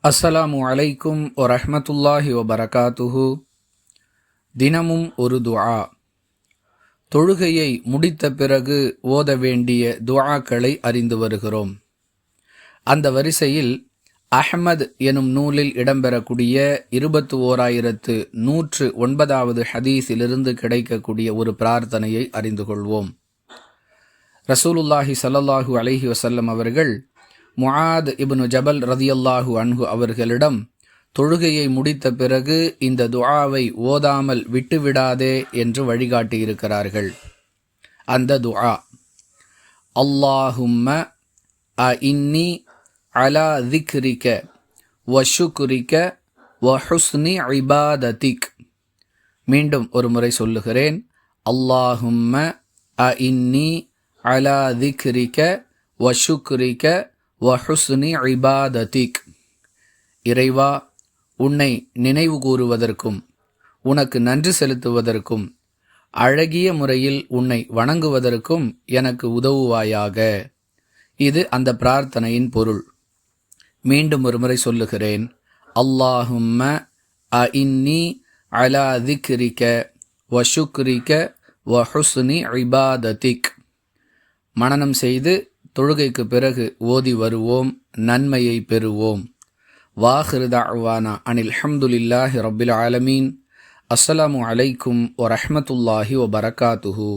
அஸ்ஸலாமு அலைக்கும் வரஹ்மத்துல்லாஹி வபரகாத்துஹு. தினமும் ஒரு துஆ. தொழுகையை முடித்த பிறகு ஓத வேண்டிய துஆக்களை அறிந்து வருகிறோம். அந்த வரிசையில் அஹ்மத் எனும் நூலில் இடம்பெறக்கூடிய 21,109வது ஹதீஸிலிருந்து கிடைக்கக்கூடிய ஒரு பிரார்த்தனையை அறிந்து கொள்வோம். ரசூலுல்லாஹி ஸல்லல்லாஹு அலைஹி வஸல்லம் அவர்கள் முஆத் இப்னு ஜபல் ரதியல்லாஹு அன்ஹு அவர்களிடம் தொழுகையை முடித்த பிறகு இந்த துஆவை ஓதாமல் விட்டுவிடாதே என்று வழிகாட்டியிருக்கிறார்கள். அந்த துஆ, அல்லாஹும்ம இன்னி அலா திக்ரிக வ ஷுக்ரிக வ ஹுஸ்னி இபாததிக். மீண்டும் ஒரு முறை சொல்லுகிறேன். அல்லாஹும்ம இன்னி அலா திக்ரிக வ ஷுக்ரிக வ ஹுஸ்னி இபாததிக். இறைவா, உன்னை நினைவு கூறுவதற்கும் உனக்கு நன்றி செலுத்துவதற்கும் அழகிய முறையில் உன்னை வணங்குவதற்கும் எனக்கு உதவுவாயாக. இது அந்த பிரார்த்தனையின் பொருள். மீண்டும் ஒரு முறை சொல்லுகிறேன். அல்லாஹும்ம இன்னி அலா திக்ரிக வ ஷுக்ரிக வ ஹுஸ்னி இபாததிக். மனனம் செய்து தொழுகைக்கு பிறகு ஓதி வருவோம், நன்மையை பெறுவோம். வாஹிரு தஅவானா அனில் ஹம்துலில்லாஹி ரப்பில் ஆலமீன். அஸ்ஸலாமு அலைக்கும் வரஹ்மத்துல்லாஹி வபரகாத்துஹு.